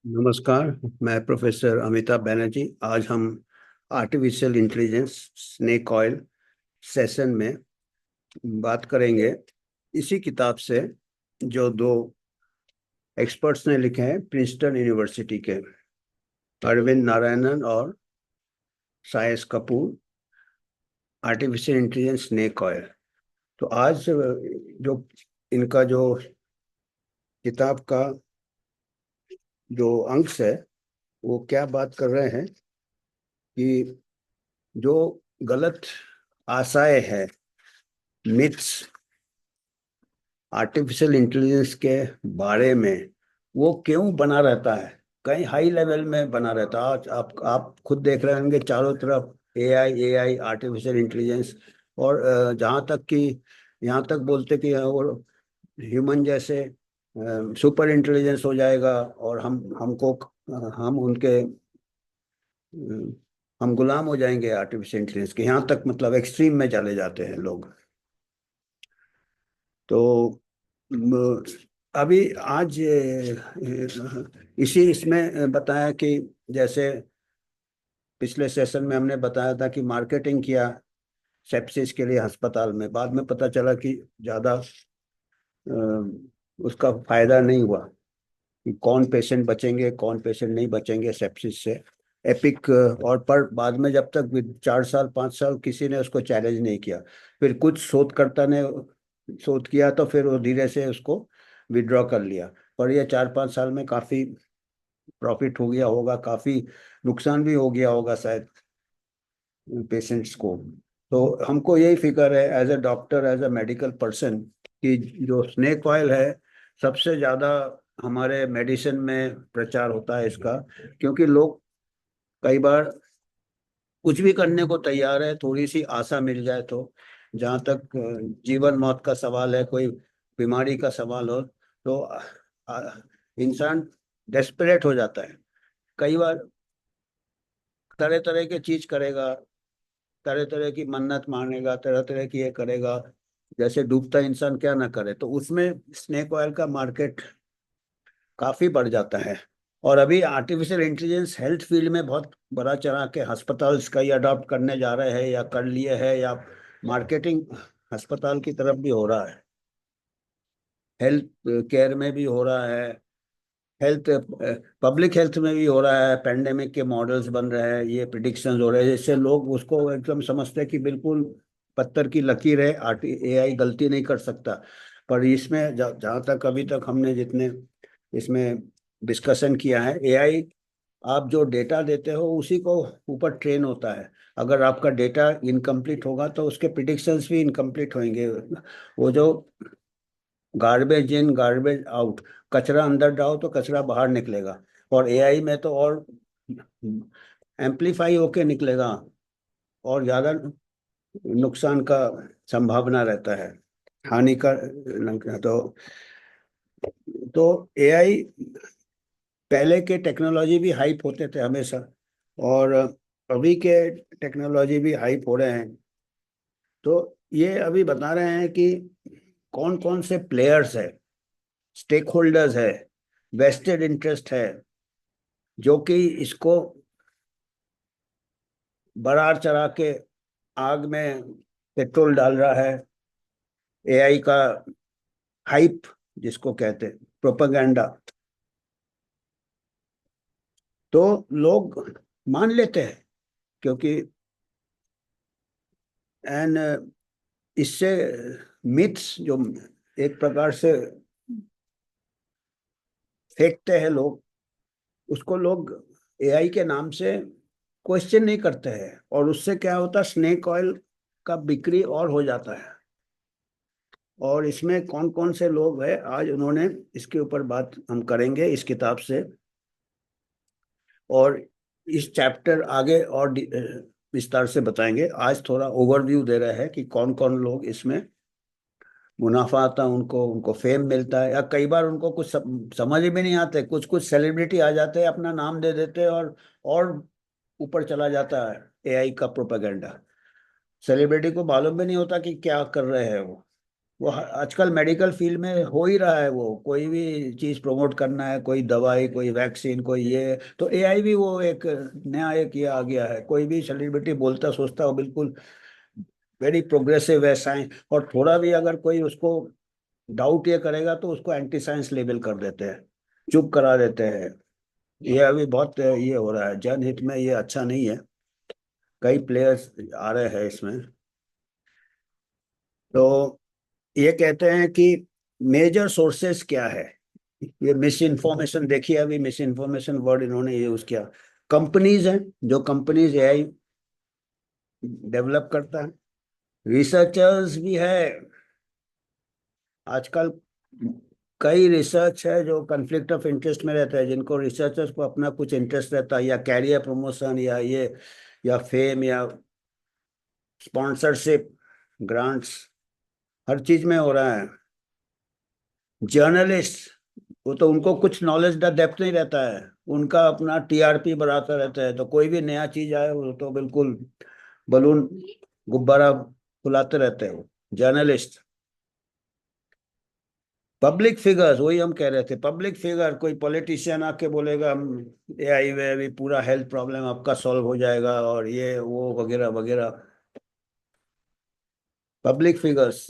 नमस्कार। मैं प्रोफेसर अमिताभ बनर्जी। आज हम artificial intelligence snake oil session में बात करेंगे इसी किताब से जो दो एक्सपर्ट्स ने लिखे हैं प्रिंसटन यूनिवर्सिटी के, अरविंद नारायणन और Sayash Kapoor. Artificial intelligence snake oil. तो आज जो इनका जो किताब का जो अंश है वो क्या बात कर रहे हैं कि जो गलत आशाएं हैं, मिथ्स आर्टिफिशियल इंटेलिजेंस के बारे में, वो क्यों बना रहता है, कहीं हाई लेवल में बना रहता है। आज आप खुद देख रहे होंगे चारों तरफ एआई एआई आर्टिफिशियल इंटेलिजेंस। और जहाँ तक कि यहाँ तक बोलते कि और ह्यूमन जैसे सुपर इंटेलिजेंस हो जाएगा और हम उनके हम गुलाम हो जाएंगे आर्टिफिशियल इंटेलिजेंस के। यहाँ तक मतलब एक्सट्रीम में चले जाते हैं लोग। तो म, अभी आज इसी इसमें बताया कि जैसे पिछले सेशन में हमने बताया था कि मार्केटिंग किया सेप्सिस के लिए अस्पताल में, बाद में पता चला कि ज़्यादा उसका फायदा नहीं हुआ कि कौन पेशेंट बचेंगे कौन पेशेंट नहीं बचेंगे सेप्सिस से। एपिक और पर बाद में जब तक 4 साल 5 साल किसी ने उसको चैलेंज नहीं किया। फिर कुछ शोधकर्ता ने शोध किया तो फिर वो धीरे से उसको विड्रॉ कर लिया। पर ये 4 5 साल में काफी प्रॉफिट हो गया होगा, काफी नुकसान भी हो गया होगा शायद पेशेंट्स को। तो हमको यही फिक्र है as a doctor, as a medical person, कि जो स्नेक ऑयल है सबसे ज्यादा हमारे मेडिसिन में प्रचार होता है इसका। क्योंकि लोग कई बार कुछ भी करने को तैयार है थोड़ी सी आशा मिल जाए तो। जहाँ तक जीवन मौत का सवाल है, कोई बीमारी का सवाल हो तो इंसान डेस्परेट हो जाता है। कई बार तरह तरह की चीज करेगा, तरह तरह की मन्नत मांगेगा, तरह तरह की ये करेगा। जैसे डूबता इंसान क्या ना करे, तो उसमें स्नेक ऑयल का मार्केट काफी बढ़ जाता है। और अभी आर्टिफिशियल इंटेलिजेंस हेल्थ फील्ड में बहुत बड़ा चढ़ा के अस्पताल का ही अडॉप्ट करने जा रहे हैं या कर लिए हैं, या मार्केटिंग अस्पताल की तरफ भी हो रहा है, हेल्थ केयर में भी हो रहा है, हेल्थ पब्लिक हेल्थ में भी हो रहा है। पेंडेमिक के मॉडल्स बन रहे हैं, ये प्रिडिक्शंस हो रहे हैं, जिससे लोग उसको एकदम समझते हैं कि बिल्कुल पत्थर की लकीर है, एआई गलती नहीं कर सकता। पर इसमें जहाँ तक अभी तक हमने जितने इसमें डिस्कशन किया है, एआई आप जो डेटा देते हो उसी को ऊपर ट्रेन होता है। अगर आपका डेटा इनकम्प्लीट होगा तो उसके प्रिडिक्शंस भी इनकम्प्लीट होंगे। वो जो गार्बेज इन गार्बेज आउट, कचरा अंदर डालो तो कचरा बाहर निकलेगा, और एआई में तो और एम्पलीफाई होके निकलेगा, और ज्यादा नुकसान का संभावना रहता है, हानि का। तो एआई पहले के टेक्नोलॉजी भी हाइप होते थे हमेशा, और अभी के टेक्नोलॉजी भी हाइप हो रहे हैं। तो ये अभी बता रहे हैं कि कौन कौन से प्लेयर्स है, स्टेक होल्डर्स है, वेस्टेड इंटरेस्ट है, जो कि इसको बढ़ा चढ़ा के आग में पेट्रोल डाल रहा है। एआई का हाइप जिसको कहते हैं, प्रोपेगेंडा, तो लोग मान लेते हैं। क्योंकि एन इससे मिथ्स जो एक प्रकार से फेंकते हैं लोग, उसको लोग एआई के नाम से क्वेश्चन नहीं करते हैं, और उससे क्या होता है, स्नेक ऑयल का बिक्री और हो जाता है। और इसमें कौन कौन से लोग हैं आज उन्होंने इसके ऊपर बात हम करेंगे इस किताब से। और इस चैप्टर आगे और विस्तार से बताएंगे। आज थोड़ा ओवरव्यू दे रहे हैं कि कौन कौन लोग इसमें मुनाफा आता है उनको, उनको फेम मिलता है, या कई बार उनको कुछ समझ में नहीं आते। कुछ कुछ सेलिब्रिटी आ जाते हैं, अपना नाम दे देते हैं, और ऊपर चला जाता है एआई का प्रोपेगेंडा। सेलिब्रिटी को मालूम भी नहीं होता कि क्या कर रहे हैं वो। वो आजकल मेडिकल फील्ड में हो ही रहा है, वो कोई भी चीज प्रमोट करना है, कोई दवाई, कोई वैक्सीन, कोई ये, तो एआई भी वो एक नया एक ये आ गया है। कोई भी सेलिब्रिटी बोलता सोचता वो बिल्कुल वेरी प्रोग्रेसिव है साइंस, और थोड़ा भी अगर कोई उसको डाउट ये करेगा तो उसको एंटी साइंस लेबल कर देते हैं, चुप करा देते हैं। ये अभी बहुत ये हो रहा है जनहित में, ये अच्छा नहीं है। कई प्लेयर्स आ रहे हैं इसमें। तो ये कहते हैं कि मेजर सोर्सेस क्या है, ये मिस इन्फॉर्मेशन देखिए, अभी मिस इन्फॉर्मेशन वर्ड इन्होंने यूज किया। कंपनीज हैं, जो कंपनीज एआई डेवलप करता है। रिसर्चर्स भी है आजकल। कई रिसर्च है जो कन्फ्लिक्ट ऑफ इंटरेस्ट में रहता है, जिनको रिसर्चर्स को अपना कुछ इंटरेस्ट रहता है, या कैरियर प्रमोशन, या ये, या फेम, या स्पॉन्सरशिप, ग्रांट्स, हर चीज में हो रहा है। जर्नलिस्ट, वो तो उनको कुछ नॉलेज का डेप्थ नहीं रहता है, उनका अपना टीआरपी बढ़ाता रहता है, तो कोई भी नया चीज आए वो तो बिल्कुल बलून, गुब्बारा फुलाते रहते हैं वो जर्नलिस्ट। पब्लिक फिगर्स, वही हम कह रहे थे, पब्लिक फिगर, कोई पॉलिटिशियन आके बोलेगा हम एआई में अभी पूरा हेल्थ प्रॉब्लम आपका सॉल्व हो जाएगा और ये वो वगैरह वगैरह। पब्लिक फिगर्स,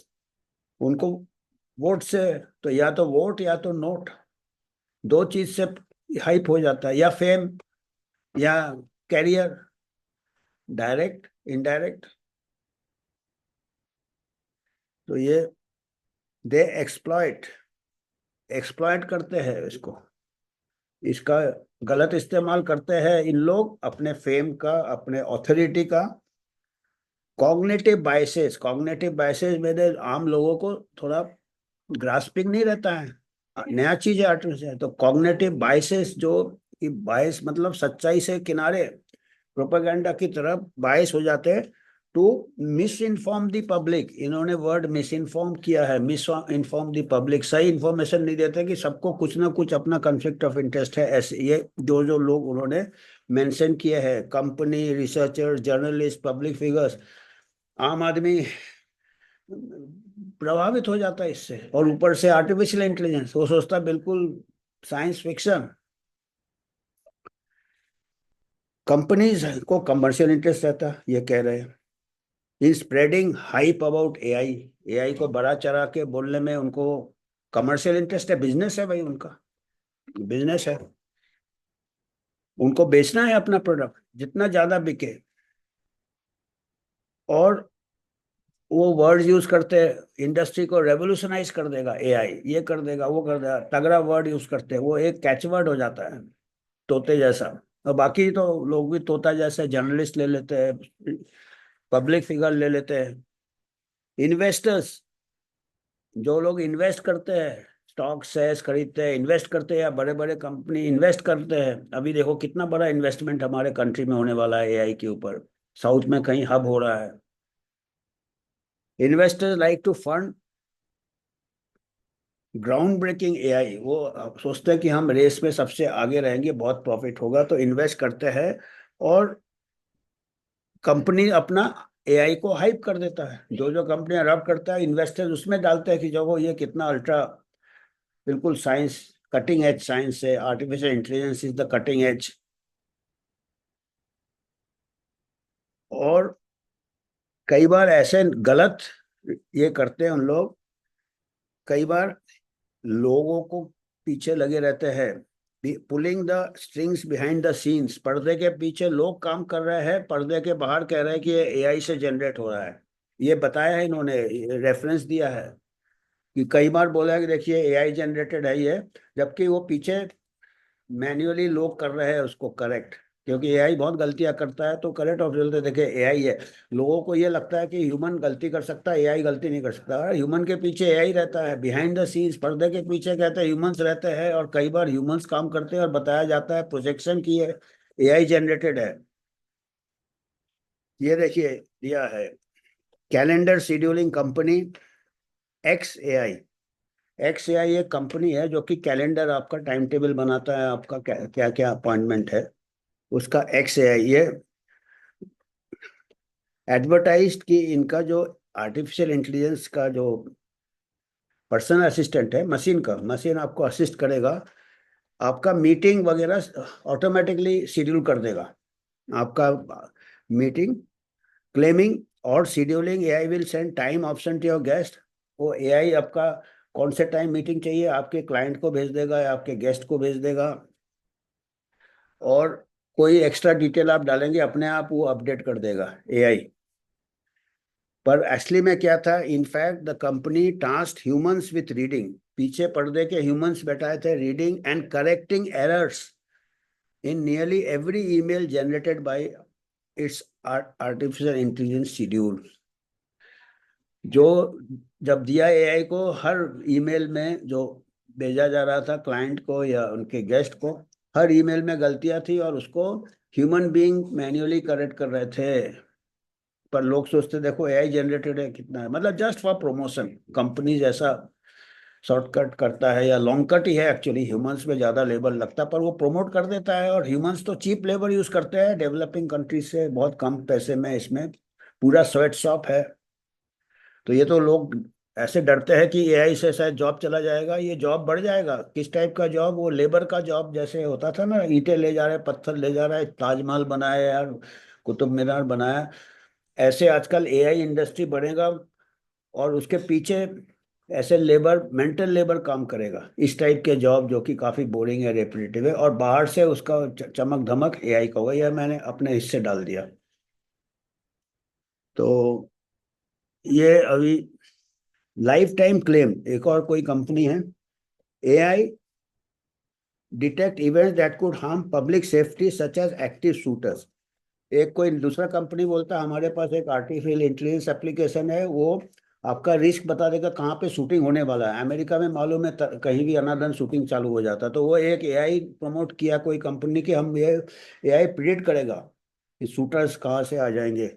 उनको वोट से, तो या तो वोट या तो नोट, दो चीज से हाइप हो जाता है, या फेम या कैरियर, डायरेक्ट इनडायरेक्ट। तो ये दे एक्सप्लॉइट, एक्सप्लॉइट करते हैं इसको, इसका गलत इस्तेमाल करते हैं इन लोग अपने फेम का, अपने ऑथोरिटी का। कॉग्निटिव बायसेस में आम लोगों को थोड़ा ग्रास्पिंग नहीं रहता है, नया चीज है आर्टिफिशियल, तो कॉग्निटिव बायसेस जो, कि बायस मतलब सच्चाई से किनारे, प्रोपेगेंडा की तरफ बायस हो जाते हैं, to misinform the public. इन्होंने वर्ड मिस इन्फॉर्म किया है, मिस इन्फॉर्म द पब्लिक, सही इन्फॉर्मेशन नहीं देते कि सबको कुछ ना कुछ अपना कॉन्फ्लिक्ट ऑफ इंटरेस्ट है, ऐसे ये जो जो लोग उन्होंने मेंशन किए हैं, company, researcher, journalist, public figures, आम आदमी प्रभावित हो जाता है इससे। और ऊपर से आर्टिफिशियल इंटेलिजेंस, वो सोचता है बिल्कुल साइंस फिक्शन। कंपनीज को कमर्शियल इंटरेस्ट रहता है, ये कह रहे हैं, in spreading hype about AI. AI को बड़ा चढ़ा के बोलने में उनको कमर्शियल इंटरेस्ट है, बिजनेस है भाई उनका, बिजनेस है, उनको बेचना है अपना प्रोडक्ट जितना ज्यादा बिके। और वो वर्ड यूज करते हैं, इंडस्ट्री को रेवोल्यूशनाइज कर देगा एआई, ये कर देगा वो कर देगा, तगड़ा वर्ड यूज करते हैं, वो एक कैचवर्ड हो जाता है, तोते जैसा। और बाकी तो लोग भी तोता जैसे जर्नलिस्ट ले लेते हैं, पब्लिक फिगर ले लेते हैं। इन्वेस्टर्स, जो लोग इन्वेस्ट करते हैं, स्टॉक शेयर्स खरीदते हैं, इन्वेस्ट करते हैं, या बड़े बड़े कंपनी इन्वेस्ट करते हैं, अभी देखो कितना बड़ा इन्वेस्टमेंट हमारे कंट्री में होने वाला है एआई के ऊपर, साउथ में कहीं हब हो रहा है। Investors like to fund groundbreaking AI, वो सोचते हैं कि हम रेस में सबसे आगे रहेंगे, बहुत प्रॉफिट होगा, तो इन्वेस्ट करते हैं। और कंपनी अपना एआई को हाइप कर देता है, जो जो कंपनी अडॉप्ट करता है इन्वेस्टर्स उसमें डालते हैं कि जो ये कितना अल्ट्रा, बिल्कुल साइंस, कटिंग एज साइंस है, artificial intelligence is the cutting edge. और कई बार ऐसे गलत ये करते हैं उन लोग, कई बार लोगों को पीछे लगे रहते हैं, pulling the strings behind the scenes, पर्दे के पीछे लोग काम कर रहे हैं, पर्दे के बाहर कह रहे हैं कि ये एआई से जनरेट हो रहा है। ये बताया है इन्होंने, रेफरेंस दिया है कि कई बार बोला है कि देखिए एआई जनरेटेड है ये, जबकि वो पीछे मैन्युअली लोग कर रहे हैं उसको करेक्ट, क्योंकि एआई बहुत गलतियां करता है, तो करेक्ट ऑफ बोलते देखिए एआई है। लोगों को ये लगता है कि ह्यूमन गलती कर सकता है, एआई गलती नहीं कर सकता, ह्यूमन के पीछे एआई रहता है, बिहाइंड द सीन्स, पर्दे के पीछे कहते हैं ह्यूमंस रहते हैं, और कई बार ह्यूमंस काम करते हैं और बताया जाता है प्रोजेक्शन की है एआई जनरेटेड है। ये देखिए दिया है, calendar scheduling company x AI एक कंपनी है जो कि कैलेंडर, आपका टाइम टेबल बनाता है, आपका क्या क्या क्या अपॉइंटमेंट है, उसका एक्स है ये। एडवर्टाइज्ड कि इनका जो आर्टिफिशियल इंटेलिजेंस का जो पर्सनल असिस्टेंट है मशीन का, मशीन आपको असिस्ट करेगा, आपका मीटिंग वगैरह ऑटोमेटिकली शेड्यूल कर देगा आपका मीटिंग, क्लेमिंग और scheduling. AI will send time option to your guest. वो एआई आपका कौन से टाइम मीटिंग चाहिए आपके क्लाइंट को भेज देगा या आपके गेस्ट को भेज देगा, और कोई एक्स्ट्रा डिटेल आप डालेंगे अपने आप वो अपडेट कर देगा एआई। पर असली में क्या था, in fact the company task humans with reading, पीछे पर्दे के ह्यूमंस बैठाए थे reading and correcting errors in nearly every email generated by it's artificial intelligence schedule. जो जब दिया एआई को, हर ईमेल में जो भेजा जा रहा था क्लाइंट को या उनके गेस्ट को, हर ईमेल में गलतियां थी और उसको ह्यूमन बीइंग मैन्युअली करेक्ट कर रहे थे। पर लोग सोचते देखो एआई जनरेटेड है, कितना है, मतलब जस्ट फॉर प्रमोशन कंपनी जैसा शॉर्टकट करता है, या लॉन्ग कट ही है एक्चुअली, ह्यूमंस में ज्यादा लेबर लगता है पर वो प्रमोट कर देता है। और ह्यूमंस तो चीप लेबर यूज करते हैं डेवलपिंग कंट्रीज से, बहुत कम पैसे में इसमें पूरा स्वेट शॉप है। तो ये तो लोग ऐसे डरते हैं कि एआई से शायद जॉब चला जाएगा, ये जॉब बढ़ जाएगा। किस टाइप का जॉब, वो लेबर का जॉब जैसे होता था ना, ईंटें ले जा रहे हैं, पत्थर ले जा रहा है, ताजमहल बनाया यार, कुतुब मीनार बनाया, ऐसे आजकल एआई इंडस्ट्री बढ़ेगा और उसके पीछे ऐसे लेबर, मेंटल लेबर काम करेगा, इस टाइप के जॉब जो कि काफी बोरिंग है, रेपिटेटिव है, और बाहर से उसका चमक धमक एआई का होगा। यह मैंने अपने हिस्से डाल दिया। तो ये अभी लाइफ टाइम क्लेम, एक और कोई कंपनी है, AI detect events that could harm public safety such as active shooters. एक कोई दूसरा कंपनी बोलता है हमारे पास एक आर्टिफिशियल इंटेलिजेंस एप्लीकेशन है, वो आपका रिस्क बता देगा कहाँ पे शूटिंग होने वाला है। अमेरिका में मालूम है कहीं भी अनादन शूटिंग चालू हो जाता है, तो वो एक एआई प्रमोट किया कोई कंपनी की, हम ये एआई प्रिडिक्ट करेगा कि शूटर्स कहाँ से आ जाएंगे।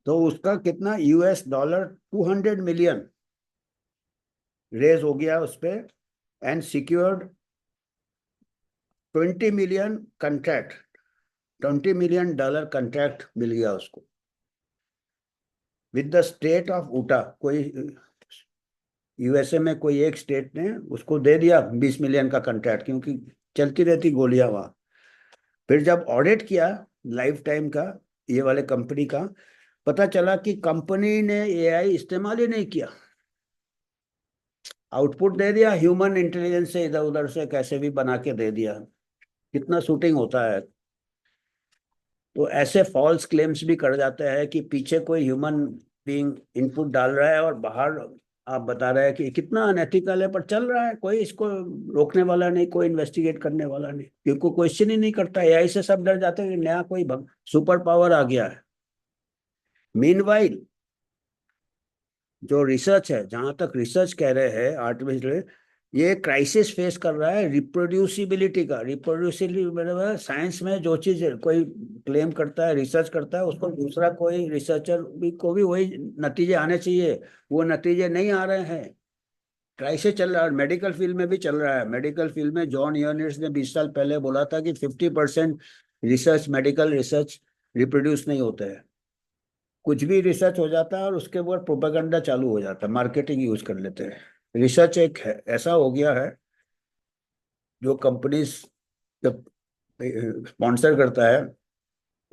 तो उसका कितना $200 मिलियन रेज हो गया उस पे, and secured 20 million contract, $20 million contract मिल गया उसको विद द स्टेट ऑफ उटा। कोई यूएसए में कोई एक स्टेट ने उसको दे दिया 20 मिलियन का कंट्रैक्ट, क्योंकि चलती रहती गोलियां वहां। फिर जब ऑडिट किया लाइफ टाइम का, ये वाले कंपनी का, पता चला कि कंपनी ने एआई इस्तेमाल ही नहीं किया, आउटपुट दे दिया ह्यूमन इंटेलिजेंस से, इधर उधर से कैसे भी बना के दे दिया। कितना शूटिंग होता है। तो ऐसे फॉल्स क्लेम्स भी कर जाते हैं कि पीछे कोई ह्यूमन बीइंग इनपुट डाल रहा है और बाहर आप बता रहे हैं कि कितना अनएथिकल है, पर चल रहा है, कोई इसको रोकने वाला नहीं, कोई इन्वेस्टिगेट करने वाला नहीं, क्योंकि क्वेश्चन ही नहीं करता। एआई से सब डर जाते हैं कि नया कोई सुपर पावर आ गया है। मीनवाइल जो रिसर्च है, जहां तक रिसर्च कह रहे हैं आर्टिफिशियल, ये क्राइसिस फेस कर रहा है रिप्रोड्यूसिबिलिटी का। रिप्रोड्यूसिबिलिटी मतलब साइंस में जो चीज कोई क्लेम करता है, रिसर्च करता है, उसको दूसरा कोई रिसर्चर भी को भी वही नतीजे आने चाहिए, वो नतीजे नहीं आ रहे हैं। क्राइसिस चल रहा है, और मेडिकल फील्ड में भी चल रहा है। मेडिकल फील्ड में जॉन ईयर्निस ने 20 साल पहले बोला था कि 50% रिसर्च, मेडिकल रिसर्च रिप्रोड्यूस नहीं होते हैं। कुछ भी रिसर्च हो जाता है और उसके बाद प्रोपेगेंडा चालू हो जाता है, मार्केटिंग यूज कर लेते हैं। रिसर्च एक है, ऐसा हो गया है जो कंपनीज जब स्पॉन्सर करता है,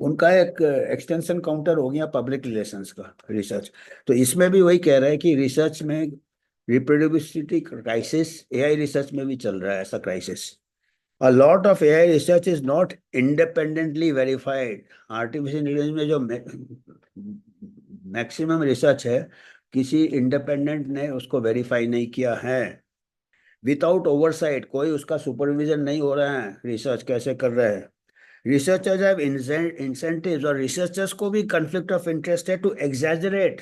उनका एक एक्सटेंशन काउंटर हो गया पब्लिक रिलेशंस का रिसर्च। तो इसमें भी वही कह रहा है कि रिसर्च में रिप्रोड्यूसिबिलिटी क्राइसिस एआई रिसर्च में भी चल रहा है, ऐसा crisis. A lot of AI research is not independently verified. Artificial intelligence में जो मैक्सिमम रिसर्च है, किसी इंडिपेंडेंट ने उसको वेरीफाई नहीं किया है। विदाउट ओवरसाइट, कोई उसका सुपरविजन नहीं हो रहा है, रिसर्च कैसे कर रहे हैं। रिसर्चर्स हैव इंसेंटिव्स, और रिसर्चर्स को भी कन्फ्लिक्ट ऑफ इंटरेस्ट है to exaggerate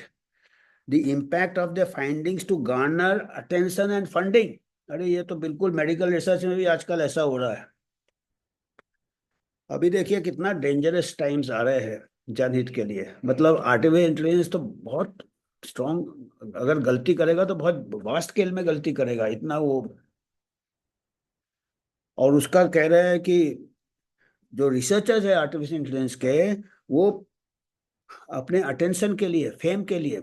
the impact of the findings to garner attention and funding. अरे ये तो बिल्कुल मेडिकल रिसर्च में भी आजकल ऐसा हो रहा है। अभी देखिए कितना डेंजरस टाइम्स आ रहे हैं जनहित के लिए। मतलब आर्टिफिशियल इंटेलिजेंस तो बहुत स्ट्रॉन्ग, अगर गलती करेगा तो बहुत वास्ट स्केल में गलती करेगा, इतना वो। और उसका कह रहे हैं कि जो रिसर्चर्स है आर्टिफिशियल इंटेलिजेंस के, वो अपने अटेंशन के लिए, फेम के लिए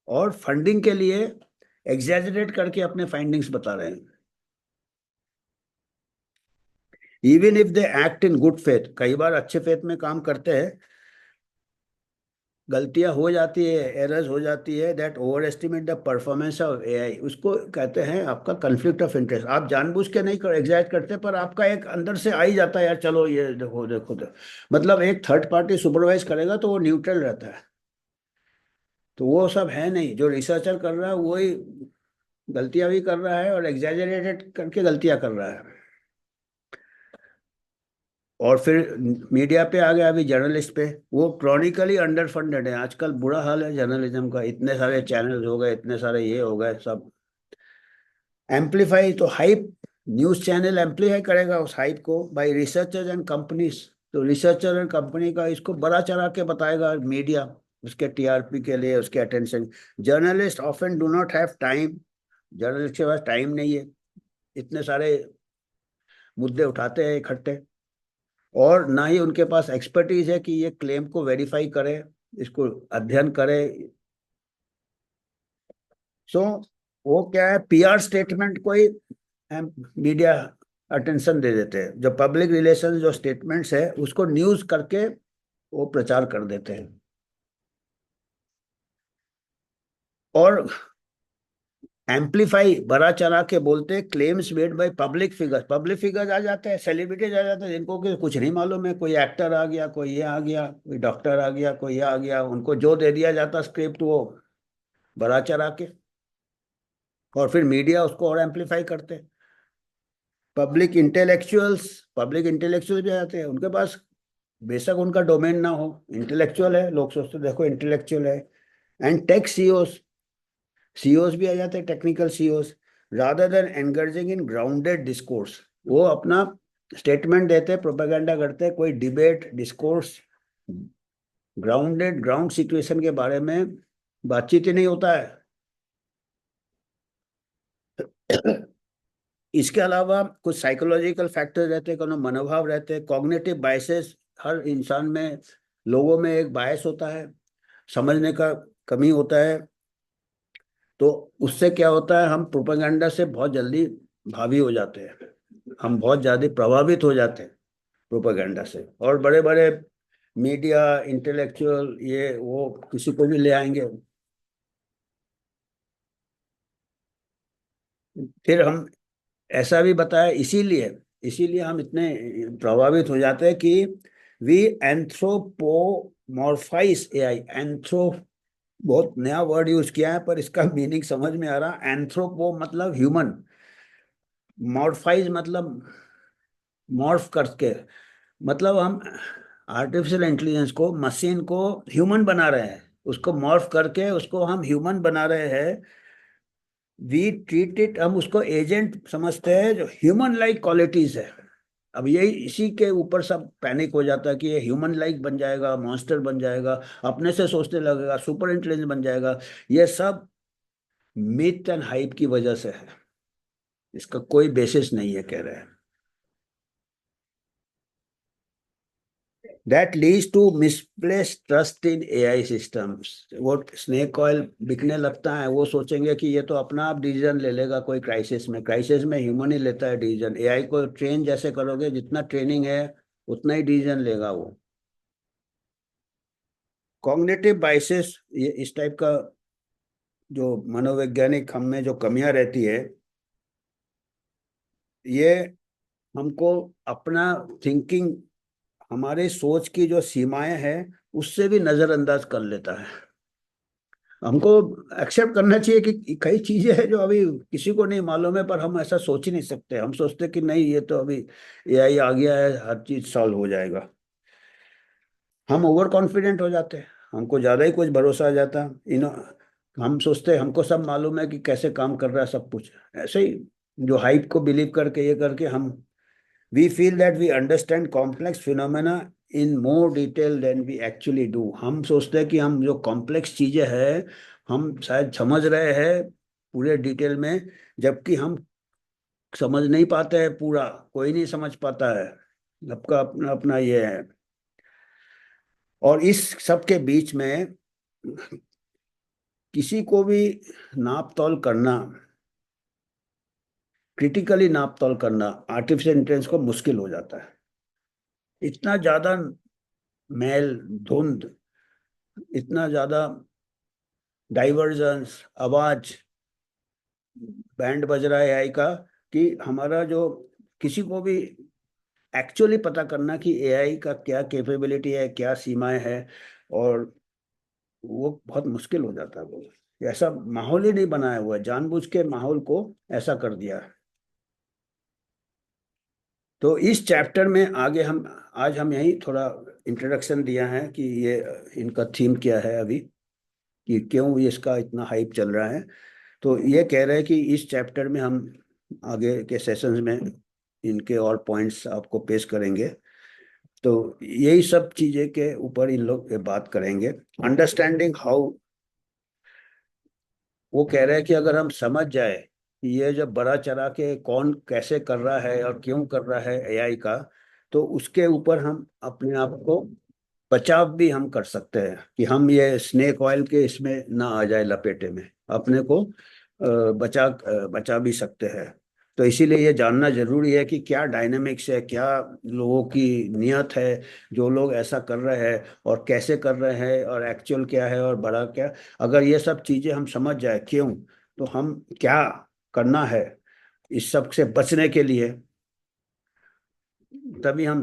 और फंडिंग के लिए एग्जैजरेट करके अपने फाइंडिंग्स बता रहे हैं। Even if they act in good faith, कई बार अच्छे फेथ में काम करते हैं, गलतियां हो जाती है, एरर्स हो जाती है, that over estimate the performance of AI, उसको कहते हैं आपका कन्फ्लिक्ट ऑफ इंटरेस्ट। आप जानबूझ के नहीं कर एग्जैक्ट करते, पर आपका एक अंदर से आ ही जाता है यार, चलो ये देखो देखो देखो। मतलब एक थर्ड पार्टी सुपरवाइज करेगा तो वो न्यूट्रल रहता है, तो वो सब है नहीं। जो रिसर्चर कर रहा है वही गलतियां भी कर रहा है और एग्जैजरेटेड करके गलतियां कर रहा है। और फिर मीडिया पे आ गया, अभी जर्नलिस्ट पे, वो क्रॉनिकली अंडर फंडेड है आजकल, बुरा हाल है जर्नलिज्म का, इतने सारे चैनल्स हो गए, इतने सारे ये हो गए सब। एम्पलीफाई तो हाइप, न्यूज चैनल एम्पलीफाई करेगा उस हाइप को बाय रिसर्चर्स एंड कंपनीज। तो रिसर्चर एंड कंपनी का इसको बड़ा चढ़ा के बताएगा मीडिया, उसके टीआरपी के लिए, उसके attention. Journalist often do not have time, journalist के पास टाइम नहीं है, इतने सारे मुद्दे उठाते हैं इकट्ठे, और ना ही उनके पास एक्सपर्टीज है कि ये क्लेम को वेरीफाई करे, इसको अध्ययन करे। सो वो क्या है, पीआर स्टेटमेंट को ही मीडिया अटेंशन दे देते हैं, जो पब्लिक रिलेशन जो स्टेटमेंट्स है उसको न्यूज करके वो प्रचार कर देते हैं। और एम्पलीफाई, बड़ा चढ़ा के बोलते हैं claims made by public figures. Public figures आ जाते हैं, सेलिब्रिटीज आ जाते हैं, जिनको कि कुछ नहीं मालूम है, कोई एक्टर आ गया, कोई ये आ गया, कोई डॉक्टर आ गया, कोई ये आ गया, उनको जो दे दिया जाता स्क्रिप्ट वो बड़ा चढ़ा के, और फिर मीडिया उसको और एम्पलीफाई करते हैं। पब्लिक इंटेलेक्चुअल्स भी आ जाते हैं, उनके पास बेशक उनका डोमेन ना हो, इंटेलेक्चुअल है, लोग सोचते देखो इंटेलेक्चुअल है। एंड टेक सीओस, सीओस भी आ जाते हैं, technical CEOs, rather than engaging in grounded discourse. वो अपना स्टेटमेंट देते हैं, प्रोपेगेंडा करते हैं, कोई डिबेट डिस्कोर्स, ग्राउंड सिचुएशन के बारे में बातचीत ही नहीं होता है। इसके अलावा कुछ साइकोलॉजिकल फैक्टर रहते हैं, कोनो मनोभाव रहते हैं, कॉग्निटिव बायसेस, हर इंसान में, लोगों में एक बायस होता है, समझने का कमी होता है। तो उससे क्या होता है, हम प्रोपेगेंडा से बहुत जल्दी भावी हो जाते हैं, हम बहुत ज्यादा प्रभावित हो जाते हैं प्रोपेगेंडा से। और बड़े बड़े मीडिया इंटेलेक्चुअल ये वो किसी को भी ले आएंगे, फिर हम ऐसा भी बताया, इसीलिए इसीलिए हम इतने प्रभावित हो जाते हैं कि वी एंथ्रोपोमॉर्फाइज एआई। एंथ्रो बहुत नया वर्ड यूज किया है, पर इसका मीनिंग समझ में आ रहा। एंथ्रोपो मतलब ह्यूमन, मॉर्फाइज मतलब मॉर्फ करके, मतलब हम आर्टिफिशियल इंटेलिजेंस को, मशीन को ह्यूमन बना रहे हैं, उसको मॉर्फ करके उसको हम ह्यूमन बना रहे हैं। वी ट्रीट इट, हम उसको एजेंट समझते हैं जो ह्यूमन लाइक क्वालिटीज है। अब यही इसी के ऊपर सब पैनिक हो जाता है कि ये ह्यूमन लाइक बन जाएगा, मॉन्स्टर बन जाएगा, अपने से सोचने लगेगा, सुपर इंटेलिजेंस बन जाएगा। ये सब मिथ एंड हाइप की वजह से है, इसका कोई बेसिस नहीं है, कह रहे हैं। That leads to misplace trust in AI systems. वो स्नेक ऑयल बिकने लगता है, वो सोचेंगे कि ये तो अपना आप डिसीजन ले लेगा, कोई क्राइसिस में ह्यूमन ही लेता है डिसीजन। एआई को ट्रेन जैसे करोगे, जितना ट्रेनिंग है उतना ही डिसीजन लेगा वो। कॉग्निटिव बाइसेस, ये इस टाइप का जो मनोवैज्ञानिक हम में जो कमियां रहती है, ये हमको अपना थिंकिंग, हमारे सोच की जो सीमाएं हैं उससे भी नजरअंदाज कर लेता है। हमको एक्सेप्ट करना चाहिए कि कई चीजें हैं जो अभी किसी को नहीं मालूम है, पर हम ऐसा सोच ही नहीं सकते। हम सोचते कि नहीं, ये तो अभी एआई आ गया है, हर चीज सॉल्व हो जाएगा। हम ओवर कॉन्फिडेंट हो जाते हैं, हमको ज्यादा ही कुछ भरोसा आ जाता। इन हम सोचते हैं हमको सब मालूम है कि कैसे काम कर रहा है सब कुछ, ऐसे ही जो हाइप को बिलीव करके ये करके हम, we feel that we understand complex phenomena in more detail than we actually do. हम सोचते हैं कि हम जो कॉम्प्लेक्स चीजें हैं हम शायद समझ रहे हैं पूरे डिटेल में, जबकि हम समझ नहीं पाते हैं पूरा, कोई नहीं समझ पाता है, सबका अपना अपना ये है। और इस सब के बीच में किसी को भी नाप तौल करना, क्रिटिकली नाप तौल करना आर्टिफिशियल इंटेलिजेंस को मुश्किल हो जाता है। इतना ज्यादा मैल, धुंध, इतना ज्यादा डाइवर्जेंस, आवाज, बैंड बज रहा है एआई का, कि हमारा जो, किसी को भी एक्चुअली पता करना कि एआई का क्या कैपेबिलिटी है, क्या सीमाएं हैं, और वो बहुत मुश्किल हो जाता है। वो ऐसा माहौल ही नहीं बनाया हुआ है, जानबूझ के माहौल को ऐसा कर दिया है। तो इस चैप्टर में आगे हम, आज हम यही थोड़ा इंट्रोडक्शन दिया है कि ये इनका थीम क्या है अभी, कि क्यों ये इसका इतना हाइप चल रहा है। तो ये कह रहे हैं कि इस चैप्टर में हम आगे के सेशंस में इनके और पॉइंट्स आपको पेश करेंगे। तो यही सब चीजें के ऊपर इन लोग ये बात करेंगे। अंडरस्टैंडिंग हाउ, वो कह रहे हैं कि अगर हम समझ जाए कि ये जब बड़ा चढ़ा के कौन कैसे कर रहा है और क्यों कर रहा है एआई का, तो उसके ऊपर हम अपने आप को बचाव भी हम कर सकते हैं, कि हम ये स्नेक ऑयल के इसमें ना आ जाए लपेटे में, अपने को बचा भी सकते हैं। तो इसीलिए ये जानना जरूरी है कि क्या डायनेमिक्स है, क्या लोगों की नियत है, जो लोग ऐसा कर रहे हैं और कैसे कर रहे हैं, और एक्चुअल क्या है और बड़ा क्या। अगर ये सब चीजें हम समझ जाए क्यों, तो हम क्या करना है इस सब से बचने के लिए, तभी हम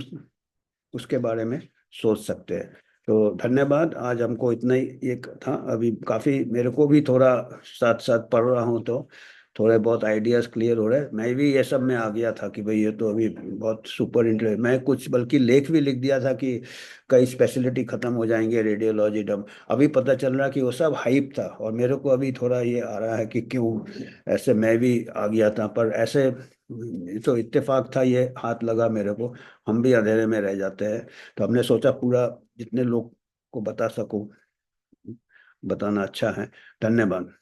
उसके बारे में सोच सकते हैं। तो धन्यवाद, आज हमको इतना ही एक था। अभी काफी मेरे को भी थोड़ा साथ साथ पढ़ रहा हूँ, तो थोड़े बहुत आइडियाज क्लियर हो रहे हैं। मैं भी ये सब में आ गया था कि भाई ये तो अभी बहुत सुपर इंटरेस्ट, मैं कुछ बल्कि लेख भी लिख दिया था कि कई स्पेशलिटी खत्म हो जाएंगे रेडियोलॉजी डम। अभी पता चल रहा कि वो सब हाइप था, और मेरे को अभी थोड़ा ये आ रहा है कि क्यों ऐसे मैं भी आ गया था। पर ऐसे तो इत्तेफाक था, ये हाथ लगा मेरे को, हम भी अंधेरे में रह जाते हैं। तो हमने सोचा पूरा जितने लोग को बता सकूं बताना अच्छा है। धन्यवाद।